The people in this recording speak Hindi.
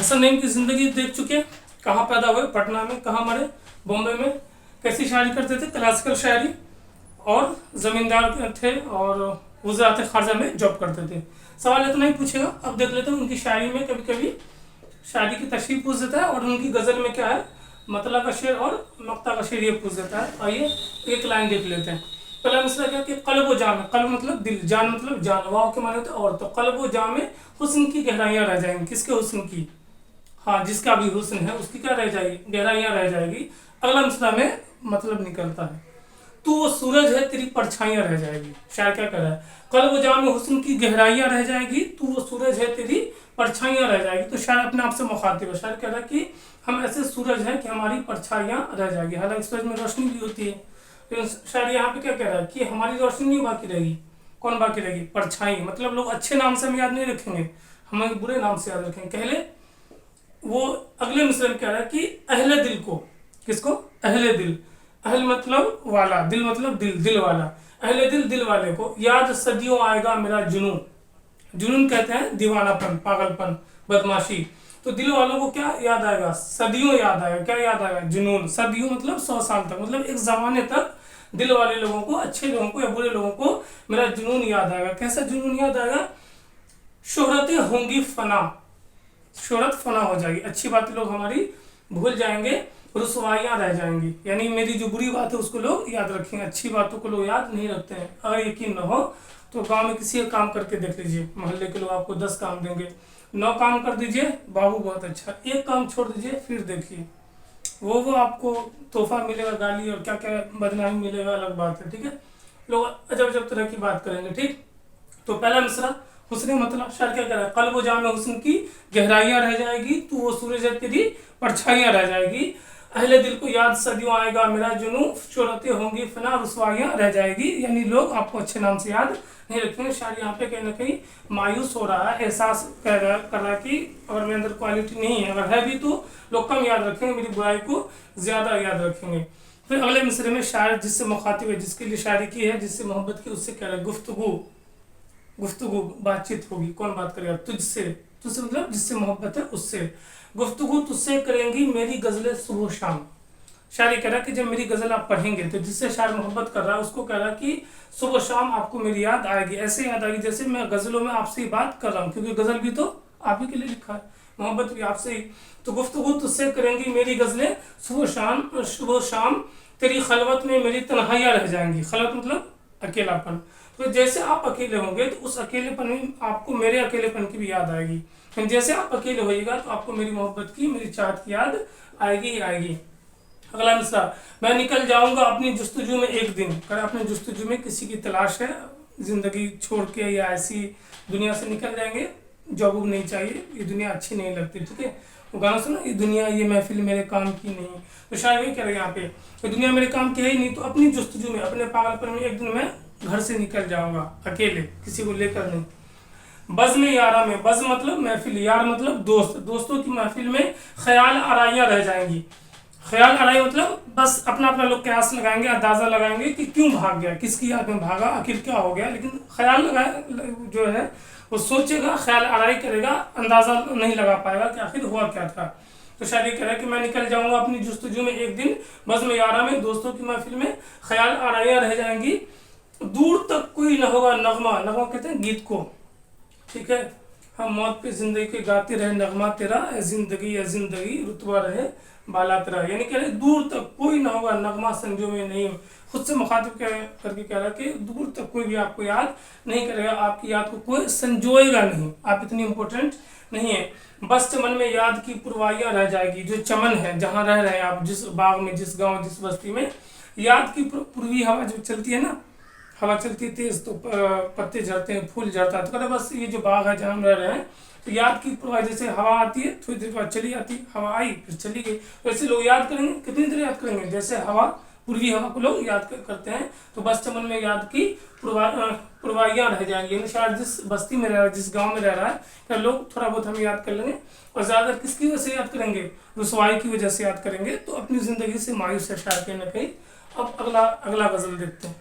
हसन नईम की ज़िंदगी देख चुके हैं। कहाँ पैदा हुए, पटना में, कहाँ मरे, बॉम्बे में। कैसी शायरी करते थे, क्लासिकल शायरी, और ज़मींदार थे और वज़ारत ख़ारजा में जॉब करते थे। सवाल इतना ही पूछेगा। अब देख लेते हैं उनकी शायरी में कभी कभी शायरी की तशरीह पूछ देता है, और उनकी गज़ल में क्या है, मतला का शेर और मक्ता का शेर ये पूछ देता है। आइए एक लाइन देख लेते हैं। पहला मिसरा क्या कि कल्ब व जाम, कल्ब मतलब दिल, जान मतलब जान, वाव के माने होते हैं और, तो कल्ब व जाम में हुस्न की गहराइयाँ रह जाएंगी। किसके हुस्न की? हाँ, जिसका भी हुस्न है उसकी क्या रह जाएगी, गहराइयाँ रह जाएगी। अगला मिसरा में मतलब निकलता है, तू वो सूरज है तेरी परछाइयाँ रह जाएगी। शायर क्या कह रहा है, कल्ब व जाम में हुस्न की गहराइयाँ रह जाएगी, तू वो सूरज है तेरी परछाइयाँ रह जाएगी। तो शायर अपने आप से मुखातिब है। शायर कह रहा है कि हम ऐसे सूरज हैं कि हमारी परछाइयाँ रह जाएगी। हालांकि सूरज में रोशनी भी होती है, लेकिन शायर यहाँ पे क्या कह रहा है कि हमारी रोशनी नहीं बाकी रहेगी। कौन बाकी रहेगी? परछाई। मतलब लोग अच्छे नाम से हमें याद नहीं रखेंगे, हमें बुरे नाम से याद रखेंगे। पहले वो अगले मिसरे में कह रहा है कि अहले दिल को, किसको? अहले दिल। अहल मतलब वाला, दिल मतलब दिल, दिल वाला। अहले दिल, दिल वाले को याद सदियों आएगा मेरा जुनून। जुनून कहते हैं दीवानापन, पागलपन, बदमाशी। तो दिल वालों को क्या याद आएगा? सदियों याद आएगा। क्या याद आएगा? जुनून। सदियों मतलब 100 साल तक, मतलब एक जमाने तक दिल वाले लोगों को, अच्छे लोगों को या बुरे लोगों को मेरा जुनून याद आएगा। कैसा जुनून याद आएगा? शोहरतें होंगी फना, शोहरत फना हो जाएगी, अच्छी बातें लोग हमारी भूल जाएंगे, रुसवाइयाँ रह जाएंगी। यानी मेरी जो बुरी बात है उसको लोग याद रखेंगे, अच्छी बातों को लोग याद नहीं रखते हैं। अगर यकीन न हो तो गांव में किसी एक काम करके देख लीजिए, मोहल्ले के लोग आपको 10 काम देंगे, 9 काम कर दीजिए, बाबू बहुत अच्छा, एक काम छोड़ दीजिए, फिर देखिए वो आपको तोहफा मिलेगा, गाली और क्या क्या बदनामी मिलेगा, अलग बात है। ठीक है, लोग अजब अजब तरह की बात करेंगे। ठीक, तो पहला मिसरा हुस्न मतलब शायर क्या कह रहा है, कल्ब व जाम में हुस्न की गहराइयाँ रह जाएगी, तू वो सूरज है तेरी परछाइयाँ रह जाएगी। अहले दिल को याद सदियों आएगा मेरा जुनू, शोहरतें होंगी फना, रुसवाइयाँ रह जाएगी। यानी लोग आपको अच्छे नाम से याद नहीं रखेंगे। शायर यहाँ पे कहीं ना कहीं मायूस हो रहा है, एहसास कर रहा है कि अगर मेरे अंदर क्वालिटी नहीं है, अगर है भी तो लोग कम याद रखेंगे, मेरी बुराई को ज़्यादा याद रखेंगे। फिर अगले मिसरे में शायर जिससे मुखातिब है, जिसके लिए शायरी की है, जिससे मोहब्बत की, उससे कह रहा है गुफ्तगू, गुफ्तगू बातचीत होगी। कौन बात करेगा? तुझसे। तुझसे मतलब जिससे मोहब्बत है उससे। गुफ्तगू तुझसे करेंगी मेरी गज़लें सुबह शाम। शायर कह रहा है कि जब मेरी गज़ल आप पढ़ेंगे तो जिससे शायर मोहब्बत कर रहा है उसको कह रहा है कि सुबह शाम आपको मेरी याद आएगी। ऐसे याद आएगी जैसे मैं गज़लों में आपसे ही बात कर रहा हूँ, क्योंकि गज़ल भी तो आप ही के लिए लिखा है, मोहब्बत भी आपसे ही। तो गुफ्तगू तुझसे करेंगी मेरी गज़लें सुबह शाम, सुबह शाम तेरी खलवत में मेरी तन्हाइयाँ रह जाएंगी। खलवत मतलब अकेलापन। तो जैसे आप अकेले होंगे तो उस अकेलेपन में आपको मेरे अकेलेपन की भी याद आएगी। जैसे आप अकेले होइएगा तो आपको मेरी मोहब्बत की, मेरी चाहत की याद आएगी ही आएगी। अगला मिसरा, मैं निकल जाऊंगा अपनी जुस्तजू में एक दिन। कर अपने जुस्तजू में किसी की तलाश है, जिंदगी छोड़ के या ऐसी दुनिया से निकल जाएंगे, जॉब नहीं चाहिए, ये दुनिया अच्छी नहीं लगती। ठीक है, वो गाना सुना, ये दुनिया, ये महफिल मेरे काम की नहीं। तो शायद ये कह रहे हैं यहाँ पे, तो दुनिया मेरे काम की है ही नहीं, तो अपनी जुस्तजू में, अपने पागलपन में एक दिन मैं घर से निकल जाऊंगा अकेले, किसी को लेकर नहीं। बज़ में यारा में, बज़ मतलब महफिल, यार मतलब दोस्त, दोस्तों की महफिल में ख्याल आराइयाँ रह जाएंगी। ख्याल आराई मतलब बस अपना अपना लोग कयास लगाएंगे, अंदाज़ा लगाएंगे कि क्यों भाग गया, किसकी याद में भागा, आखिर क्या हो गया। लेकिन ख्याल जो है वो सोचेगा, ख्याल आराई करेगा, अंदाज़ा नहीं लगा पाएगा कि आखिर हुआ क्या था। तो शायद ये कह रहा है कि मैं निकल जाऊंगा अपनी जुस्तजू में एक दिन, बज़ में यारा में, दोस्तों की महफिल में ख्याल आराइयाँ रह जाएंगी, दूर तक कोई न होगा नगमा। नगमा कहते हैं गीत को। ठीक है, हम मौत पे जिंदगी के गाते रहे नगमा तेरा, जिंदगी या जिंदगी रुतबा रहे बाला तेरा। यानी कह रहे दूर तक कोई ना होगा नगमा संजो में नहीं। खुद से मुखातिब करके कह रहा है कि दूर तक कोई भी आपको याद नहीं करेगा, आपकी याद को कोई संजोएगा नहीं, आप इतनी इंपॉर्टेंट नहीं है। बस चमन में याद की पुरवाइयाँ रह जाएगी। जो चमन है, जहाँ रह रहे हैं आप, जिस बाग में, जिस गाँव, जिस बस्ती में, याद की पूर्वी हवा जो चलती है ना, हवा चलती है तेज तो पत्ते झड़ते हैं, फूल झड़ता है। तो कहते बस ये जो बाग है जहाँ हम रह रहे हैं, तो याद की प्रवाह, जैसे हवा आती है थोड़ी देर बाद चली आती, हवा आई फिर चली गई, वैसे लोग याद करेंगे। कितनी देर याद करेंगे? जैसे हवा, पूर्वी हवा को लोग याद करते हैं। तो बस चमन में याद की पुरवाइयाँ रह जाएंगी। शायद जिस बस्ती में रह रहा है, जिस गाँव में रह रहा है, क्या लोग थोड़ा बहुत हम याद कर लेंगे, और ज़्यादा किसकी वजह से याद करेंगे? रुसवाई की वजह से याद करेंगे। तो अपनी ज़िंदगी से मायूस है शायद कहीं ना कहीं। अब अगला गज़ल देखते हैं।